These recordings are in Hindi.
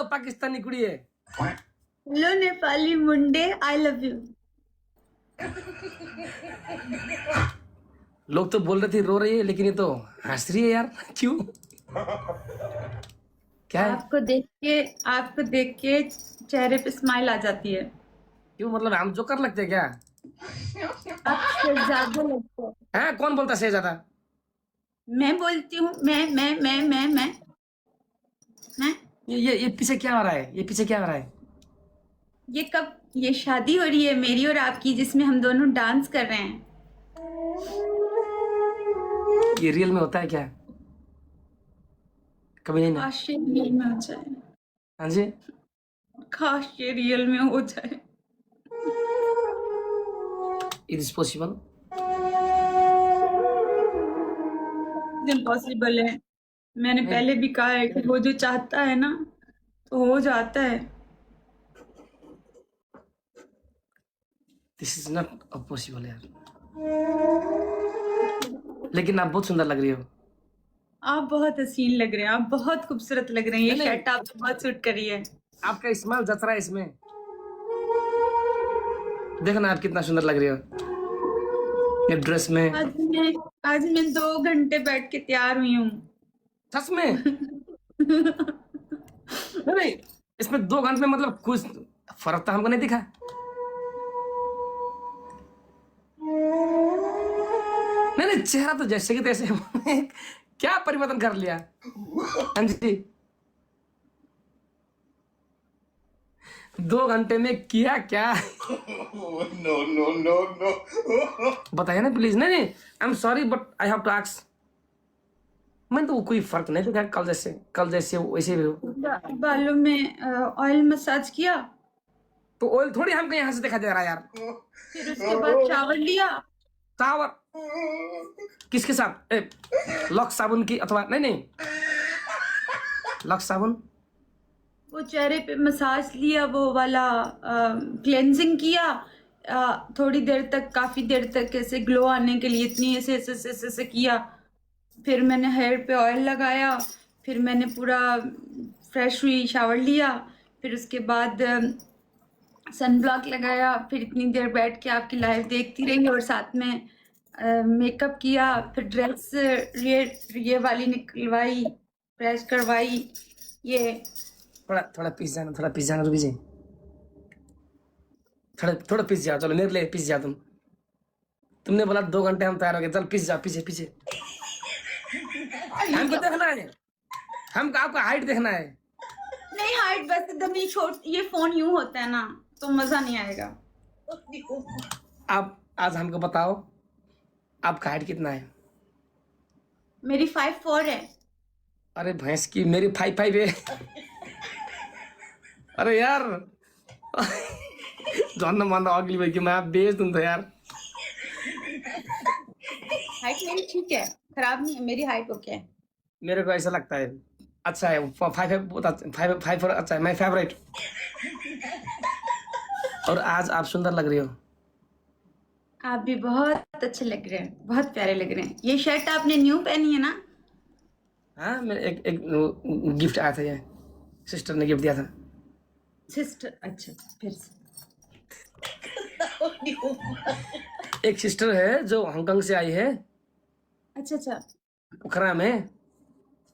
पाकिस्तानी कुड़ी है। Hello Nepali Munde, I love you. लोग तो बोल रहे थे रो रही है, लेकिन ये तो हंस रही है यार, क्यों? क्या है? आपको देख के चेहरे पे स्माइल आ जाती है। क्यों, मतलब हम जोकर लगते हैं क्या? आप शहजादा लगते हो। हैं, कौन बोलता है शहजादा? मैं बोलती हूँ, मैं ये पीछे क्या हो रहा है? ये पीछे क्या हो रहा है? ये शादी हो रही है मेरी और आपकी, जिसमें हम दोनों डांस कर रहे हैं। ये रियल में होता है क्या? कभी नहीं ना? काश ये रियल में हो जाए, हाँ जी। काश ये रियल में हो जाए। It is possible. इम्पॉसिबल है। मैंने पहले भी कहा है कि वो जो चाहता है ना तो हो जाता है। दिस इज नॉट पॉसिबल यार। लेकिन आप बहुत सुंदर लग रही हो। आप बहुत हसीन लग रहे हैं, आप बहुत खूबसूरत लग रहे हैं। ये नहीं, शर्ट आपको बहुत सूट करी है। आपका स्माइल जच रहा है इसमें। देखो ना, आप कितना सुंदर लग रही हो ये ड्रेस में। आज मैं 2 घंटे बैठ के तैयार हुई हूँ। सच में? नहीं, इसमें 2 घंटे में मतलब कुछ फर्क तो हमको नहीं दिखा। नहीं, चेहरा तो जैसे कि तैसे। क्या परिवर्तन कर लिया? हाँ जी, 2 घंटे में किया क्या? नो बताइए ना प्लीज। नहीं, I am sorry but I have to ask. मैंने तो कोई फर्क नहीं दिखा, कल जैसे वैसे भी हो। बालों में ऑयल मसाज किया, तो ऑयल थोड़ी हमको यहाँ से दिखा दे रहा है यार। फिर उसके बाद शावर लिया। शावर किसके साथ? लक्स साबुन की अथवा नहीं, लक्स साबुन। वो चेहरे पे मसाज लिया, वो वाला क्लेंजिंग किया। थोड़ी देर तक, काफी देर तक ऐसे ग्लो आने के लिए इतनी ऐसे किया। फिर मैंने हेयर पे ऑयल लगाया, फिर मैंने पूरा फ्रेश हुई, शावर लिया, फिर उसके बाद सन ब्लॉक लगाया, फिर इतनी देर बैठ के आपकी लाइव देखती रही और साथ में मेकअप किया, फिर ड्रेस ये वाली निकलवाई, प्रेस करवाई। ये थोड़ा पीस जाना रूबी जी। थोड़ा पीस जाओ, चलो मेरे लिए पीस जाओ। तुमने बोला 2 घंटे हम तैयार हो गए, चल पीस जाओ पीछे। हमको देखना है, हमको आपका हाइट देखना है। नहीं, हाइट बस एकदम ही छोट, ये फोन यूं होता है ना तो मजा नहीं आएगा। आप आज हमको बताओ, आपका हाइट कितना है? मेरी 5'4" है। अरे भैंस की, मेरी 5'5" है। अरे यार, जानना मानना अगली बार कि मैं आप बेच दूं तो यार। हाइट मेरी ठीक है, खराब नहीं है, मेरी हाइट ओके है। मेरे को ऐसा लगता है अच्छा है। 5'5" अच्छा है, मैं फेवरेट। और आज आप सुंदर लग रही हो। आप भी बहुत अच्छे लग रहे हैं, बहुत प्यारे लग रहे हैं। ये शर्ट आपने न्यू पहनी है ना? हाँ, मेरे एक गिफ्ट आया था, ये सिस्टर ने गिफ्ट दिया था। सिस्टर? अच्छा, फिर से। एक सिस्टर है जो हांगकांग से आई है, अच्छा। पोखरा में।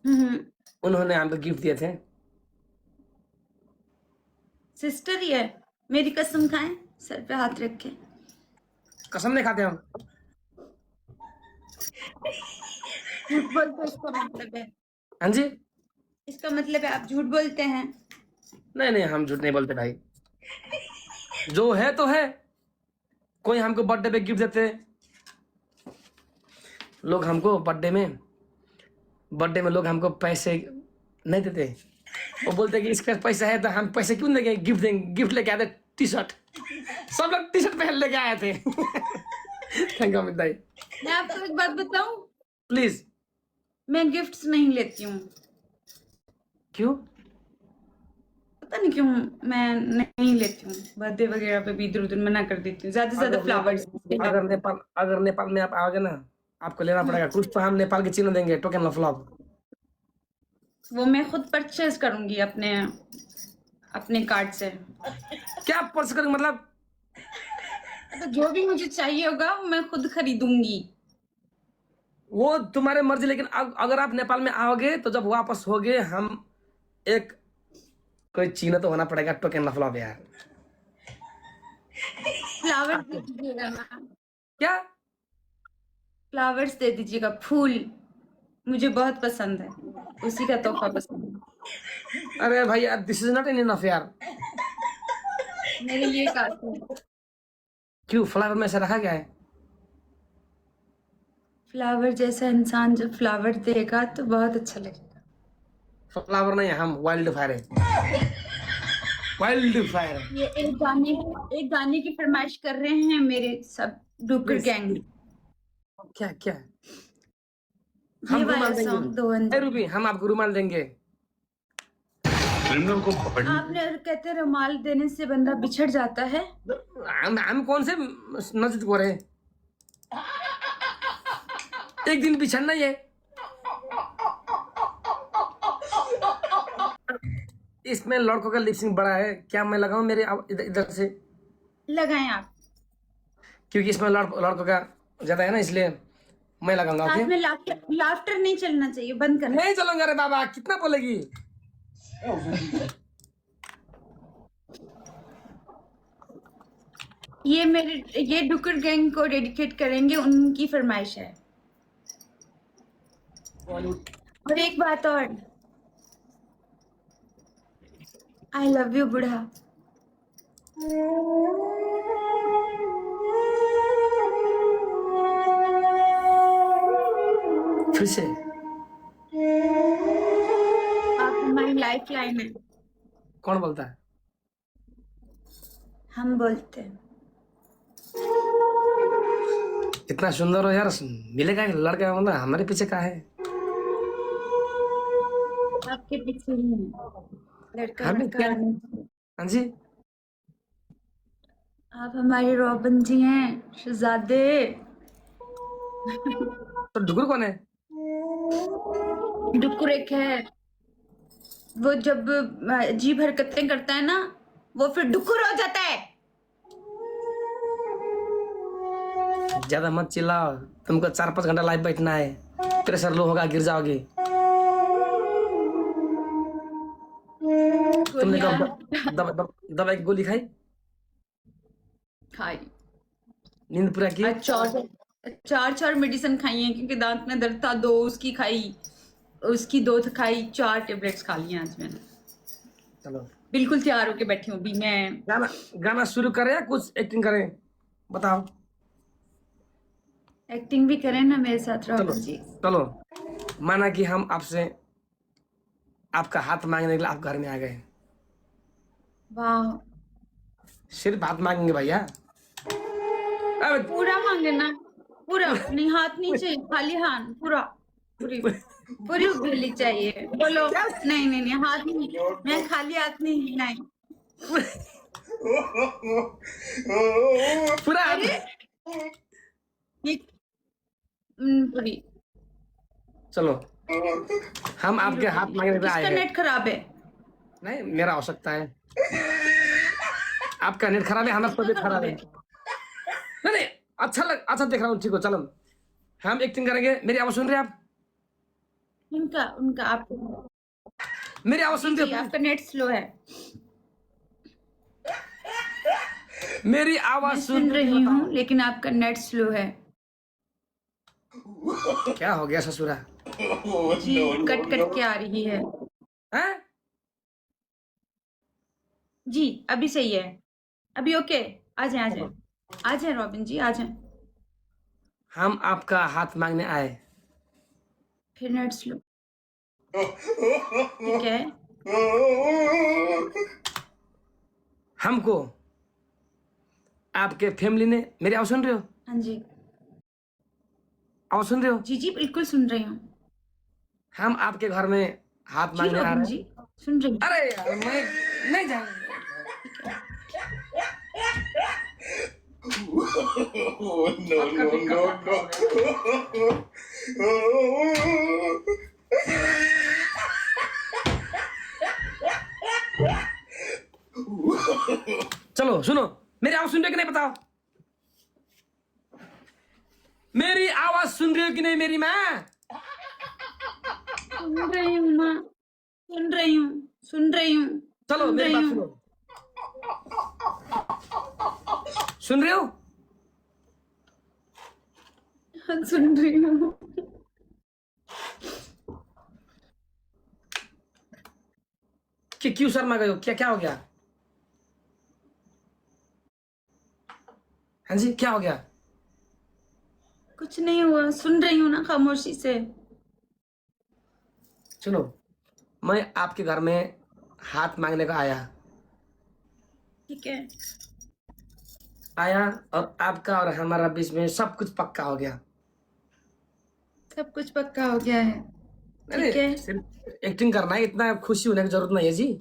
हम्म। उन्होंने हमको गिफ्ट दिए थे। सिस्टर ही है? मेरी कसम खाएं, सर पे हाथ रख के। कसम नहीं खाते हम। झूठ बोलते इसका मतलब है? हाँ जी। इसका मतलब है आप झूठ बोलते हैं? नहीं, हम झूठ नहीं बोलते भाई। जो है तो है। कोई हमको बर्थडे पे गिफ्ट देते, लोग हमको बर्थडे में लोग हमको पैसे नहीं देते। वो बोलते कि इसके पास पैसा है तो हम पैसे क्यों देंगे, गिफ्ट देंगे। गिफ्ट लेके आए थे टी-शर्ट, सब लोग टी-शर्ट पहन लेके आए थे। थैंक यू अमित भाई। मैं आपको एक बात बताऊं, प्लीज। मैं गिफ्ट्स नहीं लेती हूँ। क्यों? पता नहीं क्यों मैं नहीं लेती हूँ। बर्थडे वगैरह पे भी इधर उधर मना कर देती हूँ, ज्यादा से ज्यादा फ्लावर्स। अगर नेपाल में आप आओगे ना, आपको लेना पड़ेगा कुछ तो। हम नेपाल के चिन्ह देंगे, टोकन ऑफ लव। वो मैं खुद परचेज करूंगी अपने अपने कार्ड से। क्या पर्स कर मतलब? तो जो भी मुझे चाहिए होगा वो मैं खुद खरीदूंगी। वो तुम्हारे मर्जी, लेकिन अगर आप नेपाल में आओगे तो जब वापस होगे हम एक कोई चीना तो होना पड़ेगा, टोकन लफलाव यार। फ्लावर्स दे दीजिएगा ना, क्या? फ्लावर्स दे दीजिएगा, फूल मुझे बहुत पसंद है, उसी का तोहफा पसंद है। अरे भाई यार, this is not in enough यार। मेरे लिए काफी है। क्यों फ्लावर में ऐसा रखा गया है? फ्लावर जैसा इंसान जब फ्लावर देगा तो बहुत अच्छा लगेगा। फ्लावर नहीं है, हम वाइल्ड फायर है। Wild fire. ये एक गाने की फरमाइश कर रहे हैं मेरे सब डुकर Yes. गैंग। क्या क्या? ये हम वाला रुमाल सॉन्ग दो देंगे। ए रूबी, हम आपको रुमाल देंगे। क्रिमिनल को पकड़ने आपने कहते हैं रुमाल देने से बंदा बिछड़ जाता है। हम कौन से नजदीक हो रहे हैं? एक दिन बिछड़ना ही है। इसमें लड़कों का लिपसिंग बड़ा है, क्या मैं लगाऊं मेरे इधर से? लगाएं आप। क्योंकि इसमें लड़कों का ज्यादा है ना, इसलिए मैं लगाऊंगा। साथ ओके, में लाफ्टर नहीं चलना चाहिए, बंद करना। नहीं चलूंगा। अरे बाबा, कितना बोलेगी? ये डुकर गैंग को डेडिकेट करेंगे, उनकी फरमाइश है। और एक बात और, आई लव यू बुढ़ा। फिर से? आप हमारी लाइफ लाइन है। कौन बोलता है? हम बोलते हैं। इतना सुंदर हो यार, मिलेगा कि लड़का? मतलब हमारे पीछे का है? आपके पीछे ही है लड़का। हमें क्या? लड़का हाँ जी। आप हमारे रॉबिन जी हैं, शहजादे। तो डुगुर कौन है? डुकुर एक है, वो जब अजीब हरकतें करता है ना, वो फिर डुकुर हो जाता है। ज्यादा मत चिल्लाओ, तुमको 4-5 घंटा लाइव बैठना है, प्रेशर लो होगा, गिर जाओगे। तुमने कब दवा की गोली खाई? खाई। नींद पूरा की? चार मेडिसिन खाई हैं, क्योंकि दांत में दर्द था, 2 उसकी खाई, उसकी 2 खाई, 4 टेबलेट्स खा ली आज मैंने। चलो, बिल्कुल तैयार होके बैठी हूँ अभी मैं। गाना शुरू करें या कुछ एक्टिंग करें? बताओ। एक्टिंग भी करें ना मेरे साथ चलो रॉबिन जी। चलो, माना कि हम आपसे आपका हाथ मांगने के लिए आप घर में आ गए। वाह, सिर्फ हाथ मांगेंगे भैया। अबे, पूरा मांगे ना, पूरा नहीं, हाथ नहीं चाहिए, खाली हाथ, पूरा पूरी उंगली चाहिए। बोलो। नहीं नहीं नहीं, हाथ नहीं, मैं खाली हाथ नहीं, नहीं। पूरा ये पूरी। चलो, हम आपके हाथ मांगने के लिए आए किसका हैं। नेट खराब है? नहीं, मेरा हो सकता है। आपका नेट खराब है, हमारा तबीयत खराब है। नहीं नहीं, अच्छा देख रहा हूँ, ठीक हो। चलो, हम एक्टिंग करेंगे। मेरी आवाज सुन रहे हैं आप? उनका आप मेरी आवाज सुन रहे जी, हो? आपका नेट स्लो है। मेरी आवाज सुन रही हूँ, लेकिन आपका नेट स्लो है। क्या हो गया ससुरा? जी, कट के आ रही है। हैं? जी, अभी सही है, अभी ओके। आ जाए रॉबिन जी, आ जाए। हम आपका हाथ मांगने आए। फिर नेट स्लो, ठीक है। हमको आपके फैमिली ने, मेरी आवाज सुन रहे हो? हाँ जी, आवाज सुन रहे हो? जी जी बिल्कुल सुन रही हूँ। हम आपके घर में हाथ जी मांगने आ रॉबिन रहे जी, हैं। सुन रही हूँ। अरे यार, मैं नहीं जाऊंगा। सुनो सुनो, मेरी आवाज सुन रहे हो कि नहीं बताओ? मेरी आवाज सुन रही हो कि नहीं मेरी माँ? सुन रही हूँ माँ, सुन रही हूँ, सुन रही हूँ, चलो सुन मेरी रही बात हूँ। सुनो, सुन रहे हो? हाँ, सुन रही हूँ। कि क्यों शर्मा गए हो? क्या क्या हो गया? हाँ जी, क्या हो गया? कुछ नहीं हुआ, सुन रही हूँ ना खामोशी से। सुनो, मैं आपके घर में हाथ मांगने का आया ठीक है, आया और आपका और हमारा बीच में सब कुछ पक्का हो गया। सब कुछ पक्का हो गया है। अरे ठीक है, सिर्फ एक्टिंग करना है, इतना खुशी होने की जरूरत नहीं है जी।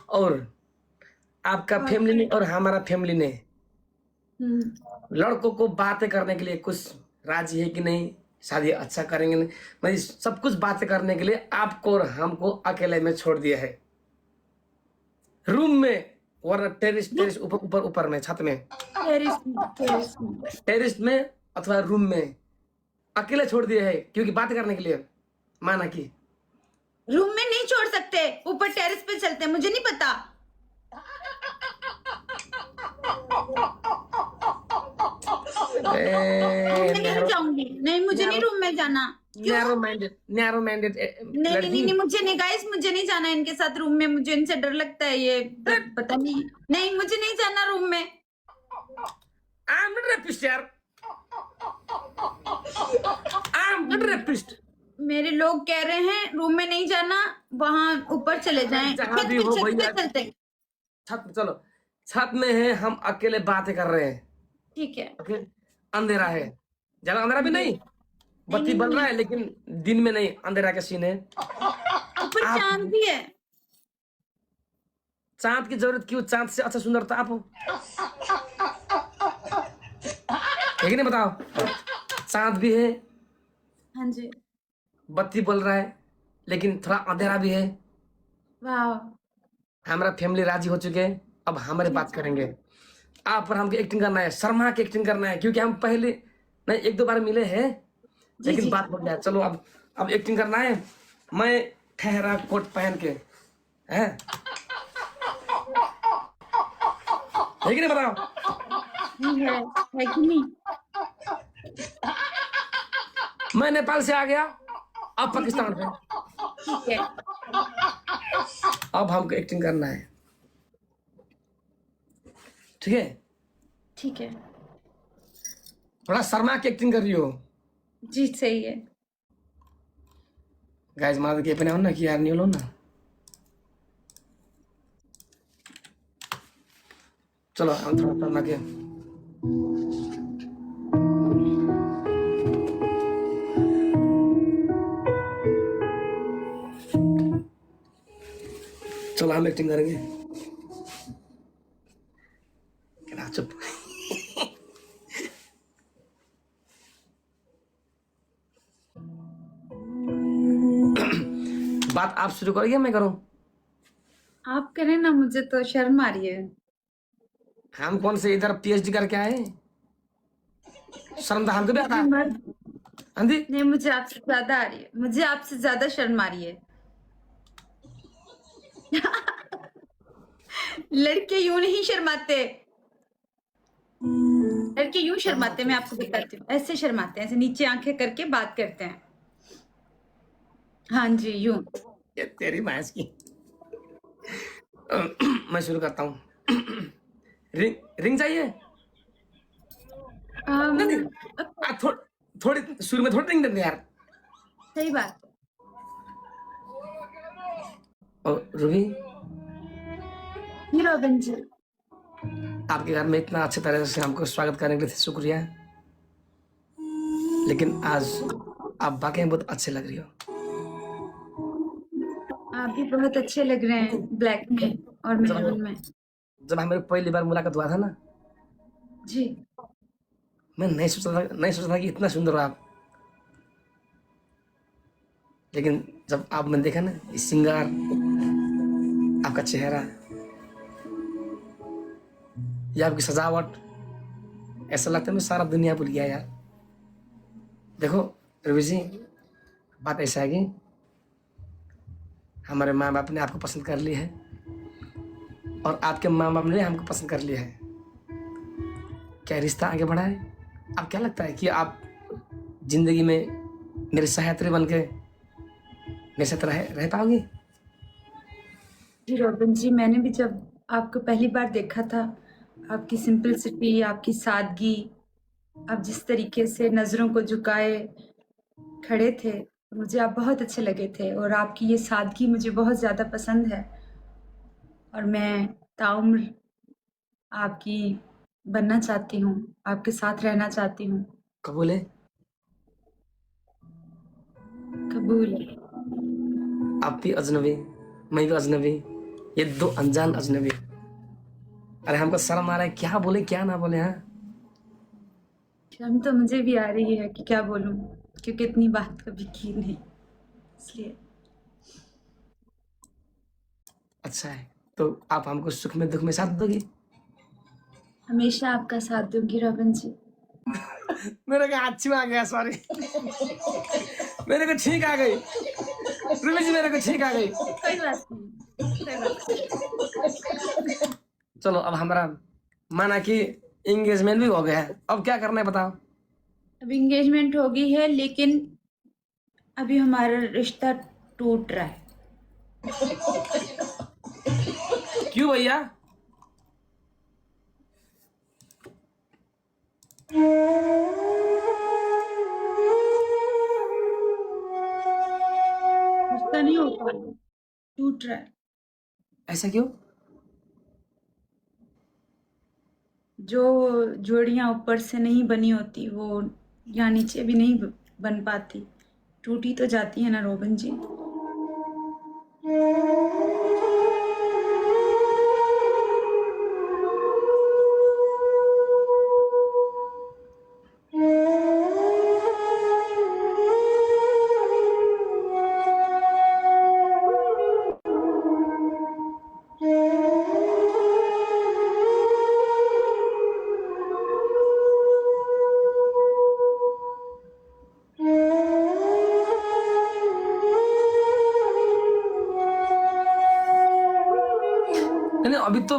और आपका और फैमिली ने और हमारा फैमिली ने हम्म, लड़कों को बातें करने के लिए कुछ राजी है कि नहीं, शादी अच्छा करेंगे नहीं, मतलब सब कुछ बातें करने के लिए आपको और हमको अकेले में छोड़ दिया है रूम में, और टेरिस टेरिस ऊपर ऊपर ऊपर में छत में, टेरिस में। टेरिस में अथवा रूम में अकेले छोड़ दिए है क्योंकि बात करने के लिए माना कि रूम में नहीं छोड़ सकते, ऊपर टेरेस पे चलते हैं, मुझे नहीं पता। रूम में नहीं जाऊंगी, नहीं मुझे नहीं रूम में जाना। क्यों? नैरो माइंडेड नहीं नहीं लड़की। नहीं नहीं, मुझे नहीं गाइस, मुझे नहीं जाना इनके साथ रूम में, मुझे इनसे डर लगता है, ये पता नहीं। नहीं मुझे नहीं जाना रूम में। आई एम नॉट रेपिस्ट यार, आई एम नॉट रेपिस्ट। मेरे लोग कह रहे हैं रूम में नहीं जाना, वहां ऊपर चले जाएं, जहाँ छत भी पे हो छत पे भैया, चलते हैं। छत पे चलो, छत में है, हम अकेले बातें कर रहे हैं। ठीक है। ओके, अंधेरा है, ज्यादा अंधेरा भी नहीं, नहीं बत्ती नहीं बल रहा नहीं, है लेकिन दिन में नहीं, अंधेरा का सीन है। ऊपर आप चांद भी है। चांद की जरूरत क्यों? चांद से अच्छा सुंदर तो आप हो, है कि नहीं बताओ? चांद भी है, हाँ जी, बत्ती बल रहा है, लेकिन थोड़ा अंधेरा भी है। वाह। हमारा फैमिली राजी हो चुके हैं, अब हमारे बात करेंगे। आप पर हमको एक्टिंग करना है, शर्मा के एक्टिंग करना है, क्योंकि हम पहले नहीं एक दो बार मिले हैं, जी लेकिन जी, बात हो गया। चलो अब एक्टिंग करना है। मैं ठहरा कोट पहन के, है कि नहीं बताओ? नहीं है कि नहीं? मैं नेपाल से आ गया, अब पाकिस्तान में, ठीक है, अब हमको एक्टिंग करना है, ठीक है? ठीक है, थोड़ा शर्मा की एक्टिंग कर रही हो जी सही है। गाइस, मार के अपने हो ना कि यार नहीं लो ना। चलो हम थोड़ा शर्मा के, चलो हम एक्टिंग करेंगे। क्या चुप, बात आप शुरू करोगे मैं करूं? आप करें ना, मुझे तो शर्म आ रही है। हम कौन से इधर पीएचडी करके आए, शर्म तो हमको भी आता है। मर्द, हाँ जी, नहीं मुझे आपसे ज्यादा आ रही है, मुझे आपसे ज्यादा शर्म आ रही है। लड़के यूं नहीं शर्माते, लड़के यूं शर्माते, मैं आपको बताती हूँ, ऐसे शर्माते हैं, ऐसे नीचे आंखें करके बात करते हैं। हाँ जी, यूं। ये तेरी भैंस की। मैं शुरू करता हूँ। रिंग रिंग चाहिए? नहीं, थोड़ी शुरू में थोड़ी रिंग देते यार। सही बात है। और रूबी, हीरो बन जी। आपके घर में इतना अच्छे तरह से हमको स्वागत करने के लिए शुक्रिया, लेकिन आज आप वाकई में बहुत अच्छे लग रही हो। आप भी बहुत अच्छे लग रहे हैं ब्लैक में और मेहरून में। जब हमारी पहली बार मुलाकात हुआ था ना, जी, मैं नहीं सोचा था कि इतना सुंदर हो आप, लेकिन जब आप मैंने देखा ना, ये श्रृंगार, आपका चेहरा, ये आपकी सजावट, ऐसा लगता है मैं सारा दुनिया भूल गया यार। देखो रवि जी, बात ऐसा है कि हमारे माँ बाप ने आपको पसंद कर लिया है और आपके माँ बाप ने हमको पसंद कर लिया है। क्या रिश्ता आगे बढ़ा है? अब क्या लगता है कि आप जिंदगी में मेरे सहायत्री बन के मेरे साथ रह पाओगे? जी रोबिन जी, मैंने भी जब आपको पहली बार देखा था, आपकी सिंपलिसिटी, आपकी सादगी, आप जिस तरीके से नज़रों को झुकाए खड़े थे, मुझे आप बहुत अच्छे लगे थे और आपकी ये सादगी मुझे बहुत ज़्यादा पसंद है और मैं ताउम्र आपकी बनना चाहती हूँ, आपके साथ रहना चाहती हूँ। कबूल है? कबूल। आप भी अजनबी, मैं भी अजनबी, ये दो अनजान अजनबी। अरे हमको शर्म आ रहा है, क्या बोले क्या ना बोले। हाँ शर्म तो मुझे भी आ रही है कि क्या बोलूं, क्योंकि इतनी बात कभी की नहीं, इसलिए। अच्छा है, तो आप हमको सुख में दुख में साथ दोगी? हमेशा आपका साथ दूंगी रोबिन जी। मेरे को अच्छी में आ गया, सॉरी। मेरे को ठीक आ गई रूबी जी, मेरे को ठीक आ गई। कोई बात नहीं, कोई बात नहीं। चलो अब हमारा माना कि एंगेजमेंट भी हो गया है, अब क्या करना है बताओ? अब एंगेजमेंट हो गई है, लेकिन अभी हमारा रिश्ता टूट रहा है। क्यों भैया? रिश्ता नहीं हो पा रहा, टूट रहा है। ऐसा क्यों? जो जोड़ियां ऊपर से नहीं बनी होती, वो यहाँ नीचे भी नहीं बन पाती, टूटी तो जाती है ना रोबिन जी। नहीं नहीं, अभी तो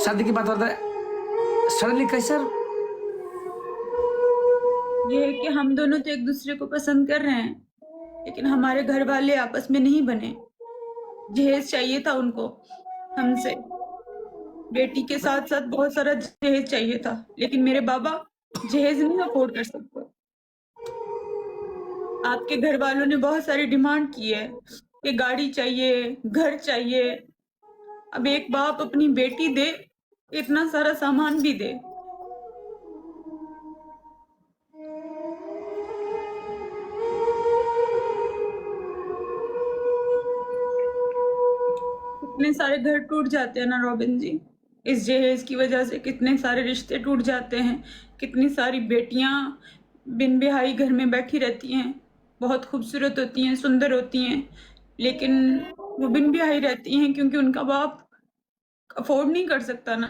शादी की बात होता है, सडनली कैसे? ये है कि हम दोनों तो एक दूसरे को पसंद कर रहे हैं, लेकिन हमारे घर वाले आपस में नहीं बने। जहेज चाहिए था उनको हमसे, बेटी के साथ साथ बहुत सारा जहेज चाहिए था, लेकिन मेरे बाबा जहेज नहीं अफोर्ड कर सकते। आपके घर वालों ने बहुत सारी डिमांड की है कि गाड़ी चाहिए, घर चाहिए। अब एक बाप अपनी बेटी दे, इतना सारा सामान भी दे। कितने सारे घर टूट जाते हैं ना रोबिन जी, इस जहेज की वजह से कितने सारे रिश्ते टूट जाते हैं। कितनी सारी बेटियां बिन बिहाई घर में बैठी रहती हैं, बहुत खूबसूरत होती हैं, सुंदर होती हैं, लेकिन वो बिन बिहाई रहती हैं क्योंकि उनका बाप अफोर्ड नहीं कर सकता ना,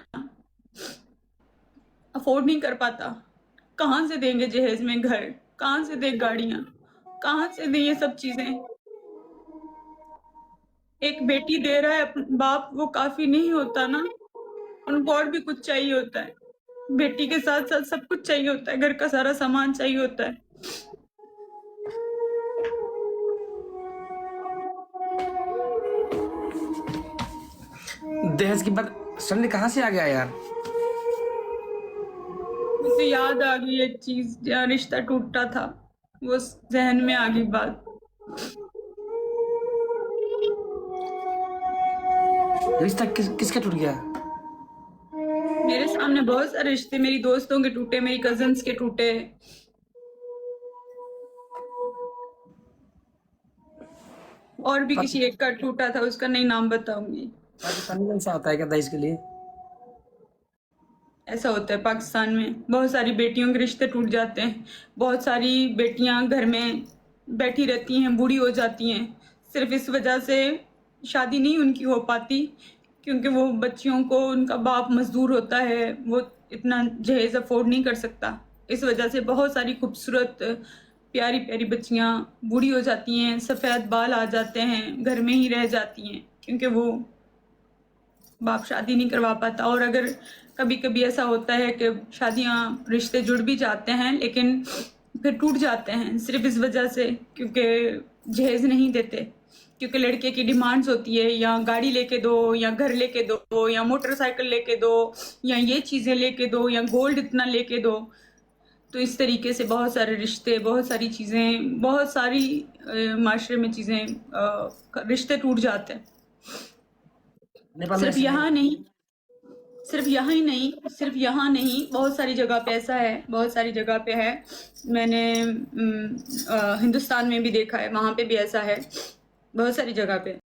अफोर्ड नहीं कर पाता। कहाँ से देंगे जहेज में घर, कहाँ से दे गाड़ियां, कहाँ से दे ये सब चीजें। एक बेटी दे रहा है बाप, वो काफी नहीं होता ना, उनको और भी कुछ चाहिए होता है। बेटी के साथ साथ सब कुछ चाहिए होता है, घर का सारा सामान चाहिए होता है। दहेज की बात सडनली कहाँ से आ गया यार? मुझे याद आ गई एक चीज, जहाँ रिश्ता टूटा था, वो जहन में आ गई बात। रिश्ता किसका टूट गया? मेरे सामने बहुत सारे रिश्ते, मेरी दोस्तों के टूटे, मेरी कजिन्स के टूटे। और भी किसी एक का टूटा था, उसका नहीं नाम बताऊंगी। पाकिस्तानी में ऐसा होता है क्या दहेज के लिए? ऐसा होता है पाकिस्तान में, बहुत सारी बेटियों के रिश्ते टूट जाते हैं। बहुत सारी बेटियां घर में बैठी रहती हैं, बूढ़ी हो जाती हैं, सिर्फ इस वजह से शादी नहीं उनकी हो पाती क्योंकि वो बच्चियों को उनका बाप मजदूर होता है, वो इतना जहेज अफोर्ड नहीं कर सकता। इस वजह से बहुत सारी खूबसूरत प्यारी प्यारी बच्चियां बूढ़ी हो जाती हैं, सफ़ेद बाल आ जाते हैं, घर में ही रह जाती हैं क्योंकि वो बाप शादी नहीं करवा पाता। और अगर कभी कभी ऐसा होता है कि शादियां रिश्ते जुड़ भी जाते हैं लेकिन फिर टूट जाते हैं सिर्फ इस वजह से क्योंकि जहेज नहीं देते, क्योंकि लड़के की डिमांड्स होती है या गाड़ी लेके दो या घर लेके दो या मोटरसाइकिल लेके दो या ये चीज़ें लेके दो या गोल्ड इतना लेके दो। तो इस तरीके से बहुत सारे रिश्ते, बहुत सारी चीज़ें, बहुत सारी माशरे में चीज़ें, रिश्ते टूट जाते हैं। नेपाल में सिर्फ ऐसे यहाँ नहीं, सिर्फ यहाँ नहीं, बहुत सारी जगह पे ऐसा है, बहुत सारी जगह पे है। मैंने हिंदुस्तान में भी देखा है, वहाँ पे भी ऐसा है, बहुत सारी जगह पे।